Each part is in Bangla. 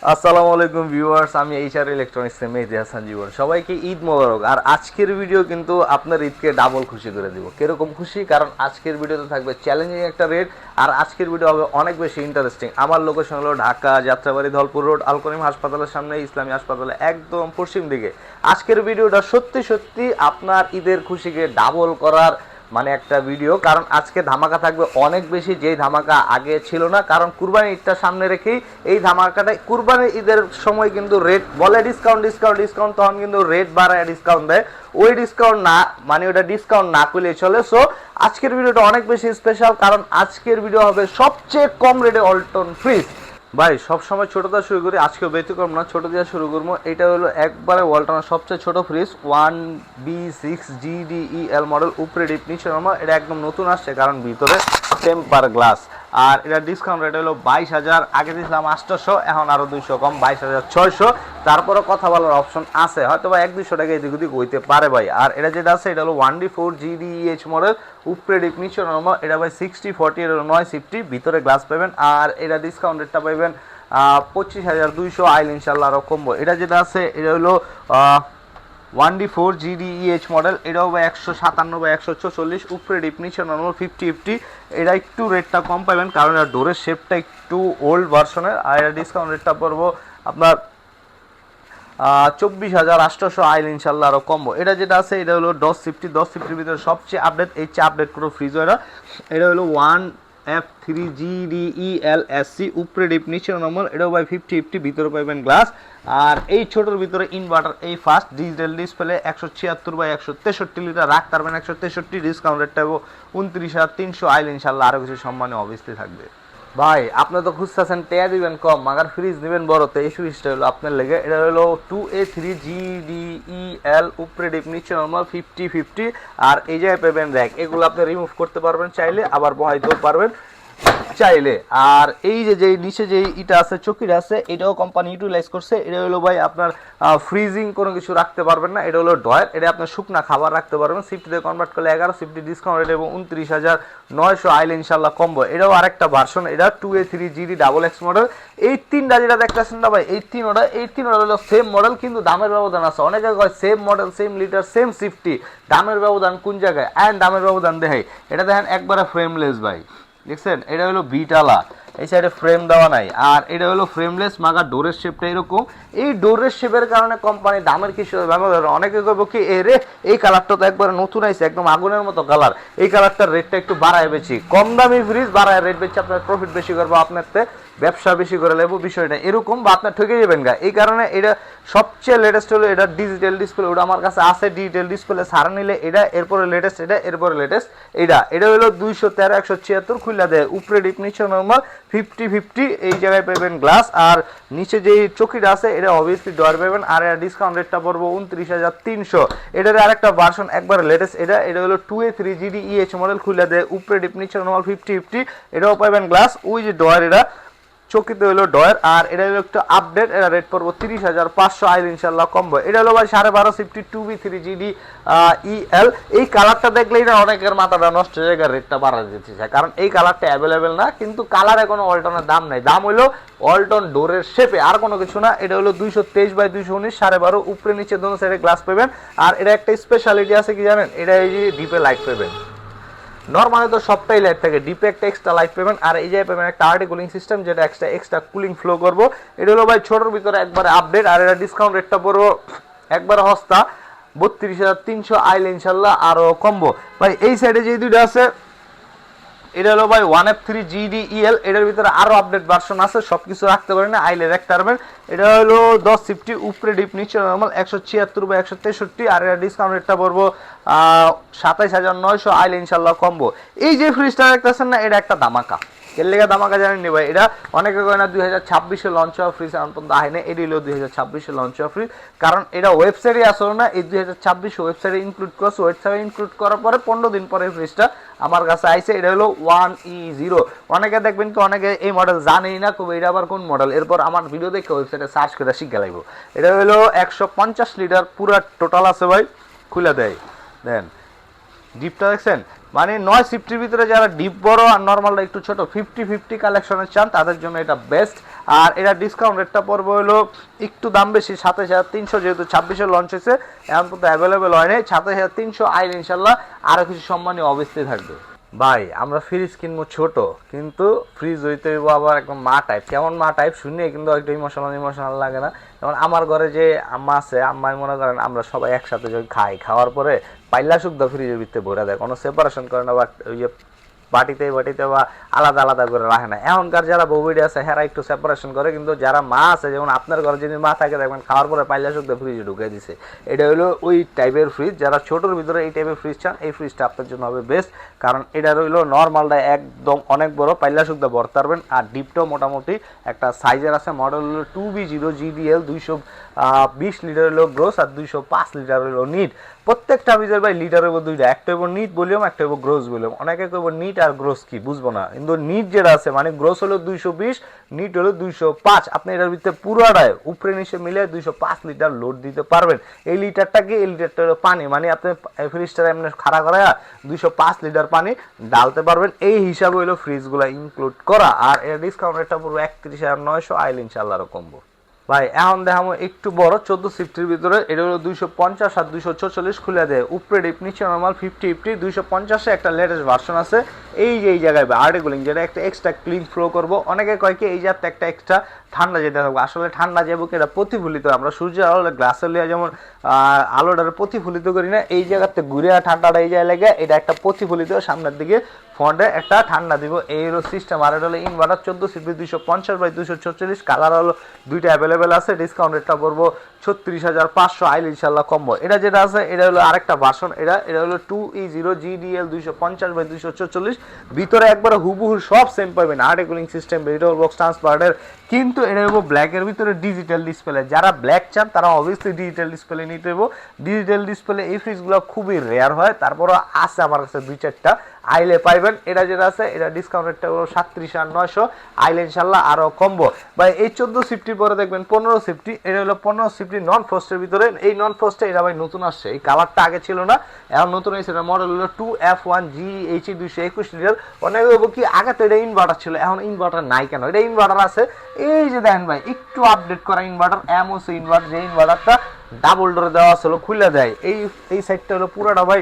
আসসালামু আলাইকুম ভিউয়ার্স, আমি এইচআর ইলেকট্রনিক্স মেহেদী হাসান জীবন। সবাইকে ঈদ মোবারক। আর আজকের ভিডিও কিন্তু আপনার ঈদকে ডাবল খুশি করে দিব। কিরকম খুশি? কারণ আজকের ভিডিওতে থাকবে চ্যালেঞ্জিং একটা রেট, আর আজকের ভিডিও হবে অনেক বেশি ইন্টারেস্টিং। আমার লোকেশন হলো ঢাকা যাত্রাবাড়ি ধলপুর রোড, আল করিম হাসপাতালের সামনে, ইসলামী হাসপাতালে একদম পশ্চিম দিকে। আজকের ভিডিওটা সত্যি সত্যি আপনার ঈদের খুশিকে ডাবল করার মানে একটা ভিডিও, কারণ আজকে ধামাকা থাকবে অনেক বেশি, যেই ধামাকা আগে ছিল না। কারণ কুরবানি ঈদটা সামনে রেখেই এই ধামাকাটা, কুরবানি ঈদের সময় কিন্তু রেট বলে ডিসকাউন্ট ডিসকাউন্ট ডিসকাউন্ট, তখন কিন্তু রেট বাড়ায় ডিসকাউন্ট দেয়। ওই ডিসকাউন্ট না, মানে ওটা ডিসকাউন্ট না করলে চলে। সো আজকের ভিডিওটা অনেক বেশি স্পেশাল, কারণ আজকের ভিডিও হবে সবচেয়ে কম রেটে অল্টন ফ্রিজ। ভাই সবসময় ছোটো শুরু করি, আজকেও ব্যতিক্রম না, ছোটো দিয়ে শুরু করবো। এটা হলো একবারে ওয়ালটনের সবচেয়ে ছোটো ফ্রিজ, 1B6GDEL মডেল, উপরে ডিপ নিচে নরমাল। এটা একদম নতুন আসছে, কারণ ভিতরে টেম্পার গ্লাস। আর এটা ডিসকাউন্ট রেট হলো 22,000, আগে দিয়েছিলাম 800, এখন আরও 200 কম, 22,600। তারপরে কথা বলার অপশন আছে, হয়তো বা 1-200 টাকা এদিক ওদিক হইতে পারে ভাই। আর এটা যেটা আছে এটা হলো 1D4GDEH মডেল, উপরে ডিপ নিচে নরমাল। এটা ভাই 60/40, এটা হলো 950, ভিতরে গ্লাস পাবেন। আর এটা ডিসকাউন্ট রেটটা পাবেন 25,200, আইল ইনশাল্লাহ আরও কমবো। এটা যেটা আছে এটা হলো 1D4GDEH মডেল, এটাও বা 157/144, উপরে ডিপ নিচে নর্মাল 50/50। এটা একটু রেটটা কম পাবেন, কারণ এর ডোরের শেপটা একটু ওল্ড ভার্সনের। আর এটা ডিসকাউন্ট রেটটা পড়বো আপনার 24,800, আইল ইনশাল্লাহ আরও কমবো। এটা যেটা আছে এটা হলো 1050 ভিতরে সবচেয়ে আপডেট, এই চেয়ে আপডেট কোনো ফ্রিজ হয় না। এটা হলো 1F3GDELSC, উপরে ডিপ নিচে নর্মাল। এটাও বাই 50/50, ভিতরে পাইবেন গ্লাস। আর এই ছোটোর ভিতরে ইনভার্টার, এই ফার্স্ট ডিজিটাল ডিসপ্লে, 176/163 লিটার রাখতে পারবেন, 163। ডিসকাউন্ট রেটটা 29,300, আইল ইনশাল্লাহ আরও কিছু সম্মানে অবভিয়াসলি থাকবে। ভাই আপনি তো খুঁজতেছেন টেয়া দিবেন কম, মাগার ফ্রিজ নেবেন বড়, তো এই ফ্রিজটা হলো আপনার লেগে। এটা হলো 2A3GDEL, উপরে ডিপ নিচে নর্মাল 50/50। আর এই জায়গায় পাবেন র্যাক, এগুলো আপনি রিমুভ করতে পারবেন চাইলে, আবার বহাইতেও পারবেন চাইলে। আর এই যে যে নিচে যে ইটা আছে, চকিটা আছে, এটাও কোম্পানি ইউটিলাইজ করছে। এটা হলো ভাই আপনার ফ্রিজিং কোনো কিছু রাখতে পারবেন না, এটা হলো ডয়ার। এটা আপনার শুকনা খাবার রাখতে পারবেন। সিফটিতে কনভার্ট করলে 11, সিফটি ডিসকাউন্ট রেট এবং 29,900, আইল ইনশাল্লাহ কম্বো। এটাও আরেকটা ভার্সন, এটা 2A3GD XX মডেল। এই তিনটা যেটা দেখতেছেন না ভাই, এই তিনোটা হলো সেম মডেল, কিন্তু দামের ব্যবধান আছে। অনেকে কয় same model, same litre, same safety, দামের ব্যবধান কোন জায়গায়? দামের ব্যবধান দেখাই। এটা দেখেন একবারে ফ্রেমলেস ভাই, দেখছেন? এটা হলো বিটালা, এই সাইডে ফ্রেম দেওয়া নাই। আর এটা হলো ফ্রেমলেস, মাগা ডোরের শেপটা এরকম। এই ডোরের শেপের কারণে কোম্পানি দামের কিছু ব্যবহার। অনেকে কইব কি এ রে, এই কালারটা তো একবার নতুন আইছে, একদম আগুনের মতো কালার, এই কালারটার রেটটা একটু বাড়ায় বেশি। কম দামি ফ্রিজ বাড়ায় রেট বেশি, আপনার প্রফিট বেশি করবো, আপনার ব্যবসা বেশি করে লেবো, বিষয়টা এরকম, বা আপনার ঠকে যাবেন গা। এই কারণে এটা সবচেয়ে লেটেস্ট হলো এটা ডিজিটাল ডিসপ্লে। ওটা আমার কাছে আছে ডিজিটাল ডিসপ্লে, সারা নিলে এটা, এরপরে লেটেস্ট এটা, এরপরে লেটেস্ট এটা। এটা হলো 213/176, খুললা দেয়, উপরে ডিপ নিচে নর্মাল 50/50। এই জায়গায় পাবেন গ্লাস। আর নিচে যে চকিটা আছে এটা অবভিয়াসলি ডয়ার পাবেন। আর এটা ডিসকাউন্ট রেটটা পড়বো 29,300। এটার আরেকটা ভার্সন একবার লেটেস্ট, এটা হলো 2A3GDEH মডেল, খুললা দেয়, উপরে ডিপ নিচে নর্মাল 50/50। এটাও পাবেন গ্লাস। ওই যে ডয়ার, এটা চকিতে হলো ডয়ার। আর এটা হলো একটু আপডেট, এটা রেট পড়বো 30,500, আইল ইনশাল্লাহ কমবো। এটা হলো ভাই 12.5 সিফটি 2B3GDEL। এই কালারটা দেখলে এটা অনেকের মাথাটা নষ্ট হয়ে যায়, রেটটা বাড়া দিতে চায়, কারণ এই কালারটা অ্যাভেলেবেল না। কিন্তু কালারে কোনো অল্টনের দাম নাই, দাম হলো অল্টন ডোরের শেপে, আর কোনো কিছু না। এটা হলো 223/219, 12.5, উপরে নিচে দোনো সাইডে গ্লাস পাবেন। আর এটা একটা স্পেশালিটি আছে কি জানেন? এটা এই যে ডিপে লাইট পাবেন। নর্মালি তো সবটাই লাইট থাকে, ডিপে একটা এক্সট্রা লাইট পাবেন। আর এই যে পাবেন একটা আরটি কুলিং সিস্টেম, যেটা এক্সট্রা কুলিং ফ্লো করবো। এটা হলো ভাই ছোটোর ভিতরে একবারে আপডেট। আর এটা ডিসকাউন্ট রেটটা পড়বো একবারে হস্তা 32,300, আইল ইনশাল্লাহ আরও কমবো। ভাই এই সাইডে যে দুইটা আছে, এটা হলো ভাই 1F3GDEL। এটার ভিতরে আরো আপডেট ভার্সন আছে, সবকিছু রাখতে পারেন না, আইলে রাখতে পারবেন। এটা হলো 1050, উপরে ডিপ নিচে নর্মাল 176/163। আর এটা ডিসকাউন্ট রেটটা পড়বো 27,900, আইলে ইনশাল্লাহ কমবো। এই যে ফ্রিজটা দেখতেছেন না, এটা একটা ধামাকা। এর লেগে দামাকা জানেন নি ভাই? এটা অনেকে কয় না 2026-এ লঞ্চ হওয়া ফ্রিজ, এখন পর্যন্ত আহেনে। এটি হলো 2026-এ লঞ্চ হওয়া ফ্রিজ, কারণ এটা ওয়েবসাইটে আসলো না। এই 2026 ওয়েবসাইটে ইনক্লুড করছে, ওয়েবসাইটে ইনক্লুড করার পরে 15 দিন পরে ফ্রিজটা আমার কাছে আইছে। এটা হলো 1E0। অনেকে দেখবেন কি অনেকে এই মডেল জানেই না, কবে এটা আবার কোন মডেল, এরপর আমার ভিডিও দেখে ওয়েবসাইটে সার্চ করে শিখে লাগবো। এটা হলো 150 লিটার পুরা টোটাল আছে ভাই, খুলে দেয় দেন। ডিপটা দেখছেন? মানে 9 সিফটির ভিতরে যারা ডিপ বড় আর নর্মালটা একটু ছোট 50-50 কালেকশনের চান, তাদের জন্য এটা বেস্ট। আর এটা ডিসকাউন্ট রেটটা পড়বে হলো একটু দাম বেশি 27,300, যেহেতু 26-এ লঞ্চ হয়েছে এখন পর্যন্ত অ্যাভেলেবেল হয় নাই। 27,300 আইলে ইনশাল্লাহ আরও কিছু সম্মানীয় অবস্থায় থাকবে। ভাই আমরা ফ্রিজ কিনবো ছোট, কিন্তু ফ্রিজ হইতে হইব আবার একদম মা টাইপ। কেমন মা টাইপ শুনে কিন্তু একটু ইমোশনাল লাগে না? যেমন আমার ঘরে যে আম্মা আছে, আম্মাই মনে করেন আমরা সবাই একসাথে যদি খাওয়ার পরে পাইলা শুদ্ধ ফ্রিজের ভিতরে ভরে দেয়, কোনো সেপারেশন করে না, বাট ওই যে বাটিতে বা আলাদা আলাদা করে রাখে না। এখনকার যারা বউবিডি আছে হ্যাঁ একটু সেপারেশন করে, কিন্তু যারা মা আছে, যেমন আপনার ঘরে যদি মা থাকে দেখবেন খাওয়ার পরে পাইলা শুদ্ধ ফ্রিজে ঢুকে দিছে। এটা হলো ওই টাইপের ফ্রিজ। যারা ছোটোর ভিতরে এই টাইপের ফ্রিজ চান, এই ফ্রিজটা আপনার জন্য হবে বেস্ট, কারণ এটা রইলো নর্মালটা একদম অনেক বড়, পাইলা শুদ্ধ ভরতে পারবেন। আর ডিপটাও মোটামুটি একটা সাইজের আছে। মডেল হলো 2B0 GDL, 220 লিটার হলো গ্রোস আর 205 লিটার হলো নিট। প্রত্যেকটা ফ্রিজের ভাই লিটার হইব দুইটা, একটা হইব নিট ভলিউম, একটা হইব গ্রোস ভলিউম। অনেকে কইব নিট আর গ্রোস কি বুঝবো না, কিন্তু নিট যেটা আছে মানে গ্রোস হলো 220, নিট হলো 205। আপনি এটার ভিতরে পুরোটায় উপরে নিচে মিলে 205 লিটার লোড দিতে পারবেন। এই লিটারটা কি, এই লিটারটা হলো পানি, মানে আপনি ফ্রিজটা এমনি খাড়া করে 205 লিটার পানি ডালতে পারবেন। এই হিসাবে হইলো ফ্রিজগুলো ইনক্লুড করা। আর এর ডিসকাউন্ট রেটটা পুরো 31,900 আইলে ইনশাল্লাহ আরো কমবো। ভাই এখন দেখাবো একটু বড় 14 সিফটির ভিতরে। এটা হলো 250 আর 244 খুলে দেয়, উপরে ডিপ নিচে নর্মাল 50-50। 250-এ একটা লেটেস্ট ভার্সন আছে, এই যে এই জায়গায় আর্টিকুলিং, যেটা একটা এক্সট্রা ক্লিন ফ্লো করবো। অনেকে কয় কি এই জাতটা একটা এক্সট্রা ঠান্ডা যেতে থাকবে, আসলে ঠান্ডা যাবো কি এটা প্রতিফলিত। আমরা সূর্যের আলো গ্লাসে লিয়া যেমন আলোটারে প্রতিফলিত করি না, এই জায়গাতে ঘুরে ঠান্ডাটা এই জায়গায় লেগে এটা একটা প্রতিফলিত সামনের দিকে ফন্ডে একটা ঠান্ডা দিব, এই হলো সিস্টেম। আর এটা হলো ইনভার্টার 14 সিপি 250/244, কালার হলো দুইটা অ্যাভেলেবেল আছে। ডিসকাউন্ট রেটটা পড়বো 36,500 আইল ইনশাল্লাহ কমবো। এটা যেটা আছে এটা হলো আরেকটা ভার্সন, এটা হলো 2E0 GDL 250/244। ভিতরে একবারে হুবহু সব সেম পাবেন, আর্টিকুলিং সিস্টেম, ভেজিটেবল বক্স ট্রান্সপারের, কিন্তু এটা হলো ব্ল্যাকের ভিতরে ডিজিটাল ডিসপ্লে। যারা ব্ল্যাক চান তারা অবভিয়াসলি ডিজিটাল ডিসপ্লে নিতে হইব। ডিজিটাল ডিসপ্লে এই ফ্রিজগুলো খুবই রেয়ার হয়, তারপরও আছে আমার কাছে 2-4টা, আইলে পাইবেন। এটা যেটা আছে এটা ডিসকাউন্ট রেটটা হলো 37,900 আইলে ইনশাল্লাহ আরো কমবো। বা এই 14 সিফটি পরে দেখবেন 15 সিফটি, এটা হলো 15 সিফটি নন ফ্রস্টের ভিতরে। এই নন ফ্রস্টে এটা ভাই নতুন আসছে, এই কালারটা আগে ছিল না, এখন নতুন হয়েছে। এটা মডেল হলো 2F1GHE 221 লিটার। অনেক কি আগে তো এটা ইনভার্টার ছিল, এখন ইনভার্টার নাই কেন? এটা ইনভার্টার আছে, এই যে দেখেন ভাই একটু আপডেট করা ইনভার্টার, এমওসি ইনভার্টার, যে ইনভার্টারটা ডাবল ডোরে দেওয়া ছিল খুলে দেয়। এই সাইডটা হলো পুরাটা ভাই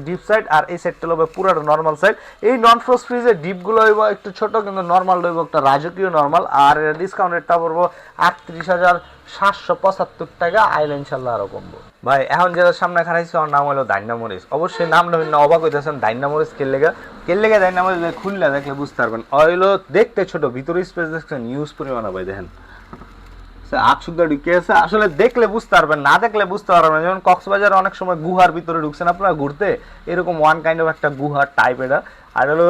ডিপ সাইড, আর এই সাইডটা হলো পুরাটা নর্মাল সাইড। এই নন ফ্রস্ট ফ্রিজের ডিপগুলো হইব একটু ছোট, কিন্তু নর্মাল হইব একটা রাজকীয় নর্মাল। আর ডিসকাউন্ট রেটটা পড়বো 38,775 টাকা আইলে ইনশাল্লাহ আরো কমবো। ভাই এখন যেটা সামনে খারাইছে ওর নাম হলো ডাইনামোরিস। অবশ্যই নামটা অবাক হইতেছেন, ডাইনামোরিস কেলেগা ডাইনামোরিস খুললে দেখলে বুঝতে পারবেন। হইলো দেখতে ছোট, ভিতরে স্পেস দেখছেন ইউজ পরিমাণ ভাই, দেখেন আসলে দেখলে বুঝতে পারবেন, না দেখলে বুঝতে পারবেন না। যেমন কক্সবাজারে অনেক সময় গুহার ভিতরে ঢুকছেন আপনারা ঘুরতে, এরকম ওয়ান কাইন্ড অফ একটা গুহার টাইপ এটা। আর হলো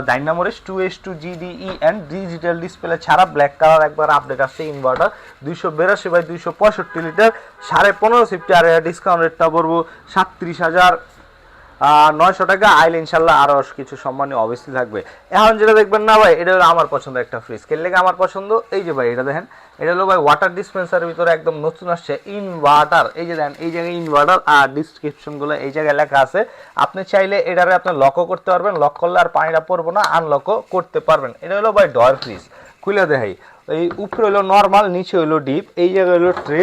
ডাইনামোরিস 2H2 GDEN ডিজিটাল ডিসপ্লে ছাড়া ব্ল্যাক কালার একবার আপডেট আসছে ইনভার্টার 282/265 লিটার 15.5 সিফটি। আর ডিসকাউন্ট রেটটা পড়বো 37,900 টাকা আইলে ইনশাল্লাহ আরো কিছু সম্মানীয় অবশ্যই থাকবে। এখন যেটা দেখবেন না ভাই, এটা হলো আমার পছন্দের একটা ফ্রিজ। কেন লেগে আমার পছন্দ, এই যে ভাই এটা দেখেন, এটা হলো ভাই ওয়াটার ডিসপেন্সারের ভিতরে একদম নতুন আসছে ইনভার্টার। এই যে দেখেন এই জায়গায় ইনভার্টার, আর ডিসক্রিপশনগুলো এই জায়গায় লেখা আছে। আপনি চাইলে এটারে আপনি লকও করতে পারবেন, লক করলে আর পানিটা পড়বো না, আনলকও করতে পারবেন। এটা হলো ভাই ডয়ার ফ্রিজ, খুলে দেখাই। এই উপরে হলো নর্মাল, নিচে হলো ডিপ, এই জায়গায় হলো ট্রে,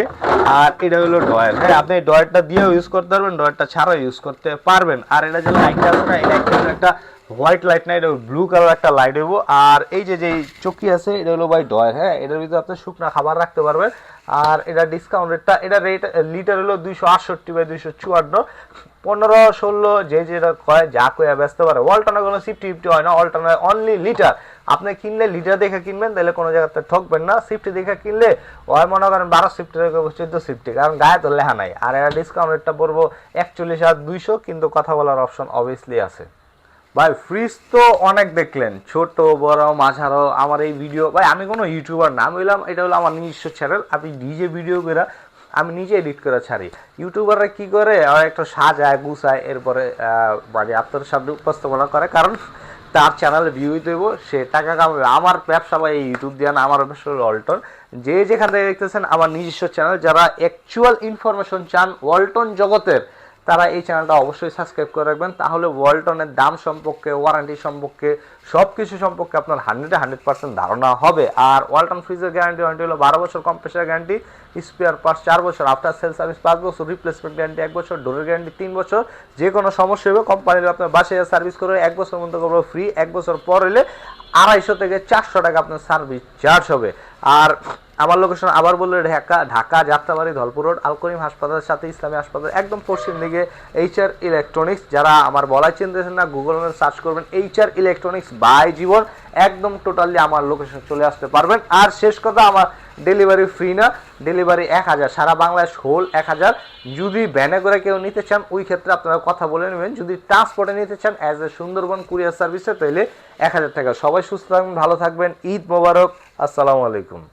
আর এটা হলো ডয়ার। হ্যাঁ আপনি ডয়ারটা দিয়েও ইউজ করতে পারবেন, ডয়ারটা ছাড়াও ইউজ করতে পারবেন। আর এটা যে লাইটটা আছে না, এটা একটা হোয়াইট লাইট না, এটা ব্লু কালার একটা লাইট হইব। আর এই যে চকি আছে এটা হলো ভাই ডয়ার। হ্যাঁ এটার ভিতরে আপনি শুকনা খাবার রাখতে পারবেন। আর এটা ডিসকাউন্ট রেটটা, এটা রেট লিটার হলো 268/254, 15-16 যে যেটা কয় যা কয়ে বেচতে পারে। ওয়ালটনে কোনো 50-50 হয় না, ওয়ালটনে অনলি লিটার। আপনি কিনলে লিটার দেখে কিনবেন, তাহলে কোনো জায়গাতে ঠকবেন না। সিফটি দেখে কিনলে হয় মনে করেন 12 সিফটি 14 সিফটি, কারণ গায়ে তো লেখা নাই। আর এটা ডিসকাউন্ট রেটটা পড়বো 41,200, কিন্তু কথা বলার অপশন অবভিয়াসলি আছে। ভাই ফ্রিজ তো অনেক দেখলেন, ছোট বড় মাঝারো। আমার এই ভিডিও ভাই আমি কোনো ইউটিউবার না, আমি বললাম এটা হলো আমার নিজস্ব চ্যানেল, আমি নিজে ভিডিও করে আমি নিজে এডিট করে ছাড়ি। ইউটিউবাররা কি করে একটা সাজায় গুছায়, এরপরে মানে আপনার সামনে উপস্থাপনা করে, কারণ তার চ্যানেলে ভিউ দেব, সে টাকা কামাবে। আমার ব্যবসা ভাই ইউটিউব দিয়ে না, আমার ব্যবসা হলো ওয়ালটন। যে যেখান থেকে দেখতেছেন আমার নিজস্ব চ্যানেল, যারা অ্যাকচুয়াল ইনফরমেশন চান ওয়ালটন জগতের, তারা এই চ্যানেলটা অবশ্যই সাবস্ক্রাইব করে রাখবেন। তাহলে ওয়ালটনের দাম সম্পর্কে, ওয়ারেন্টি সম্পর্কে সব কিছু সম্পর্কে আপনার 100% ধারণা হবে। আর ওয়ালটন ফ্রিজের গ্যারান্টি ওয়ারেন্টি হলো 12 বছর, কম্প্রেসার গ্যারান্টি, স্পেয়ার পার্টস 4 বছর, আফটার সেল সার্ভিস 5 বছর, রিপ্লেসমেন্ট গ্যারান্টি 1 বছর, ডোরের গ্যারান্টি 3 বছর। যে কোনো সমস্যা হবে কোম্পানির আপনার বাসায় সার্ভিস করে 1 বছর মধ্যে করবো ফ্রি, 1 বছর পর হলে 250 থেকে 400 টাকা আপনার সার্ভিস চার্জ হবে। আর আমার লোকেশন আবার বললে ঢাকা যাত্রাবাড়ি ধলপুর রোড, আল করিম হাসপাতালের সাথে ইসলামী হাসপাতাল একদম পশ্চিম দিকে HR ইলেকট্রনিক্স। যারা আমার বলাই চিনতেছেন না, গুগল সার্চ করবেন HR ইলেকট্রনিক্স বাই জীবন, একদম টোটালি আমার লোকেশন চলে আসতে পারবেন। আর শেষ কথা, আমার ডেলিভারি ফ্রি না, ডেলিভারি 1000, সারা বাংলাদেশ হোল 1000। যদি ভ্যানে করে কেউ নিতে চান ওই ক্ষেত্রে আপনারা কথা বলে নেবেন। যদি ট্রান্সপোর্টে নিতে চান অ্যাজ এ সুন্দরবন কুরিয়ার সার্ভিসে, তাহলে 1000 টাকা। সবাই সুস্থ থাকবেন, ভালো থাকবেন, ঈদ মোবারক, আসসালামু আলাইকুম।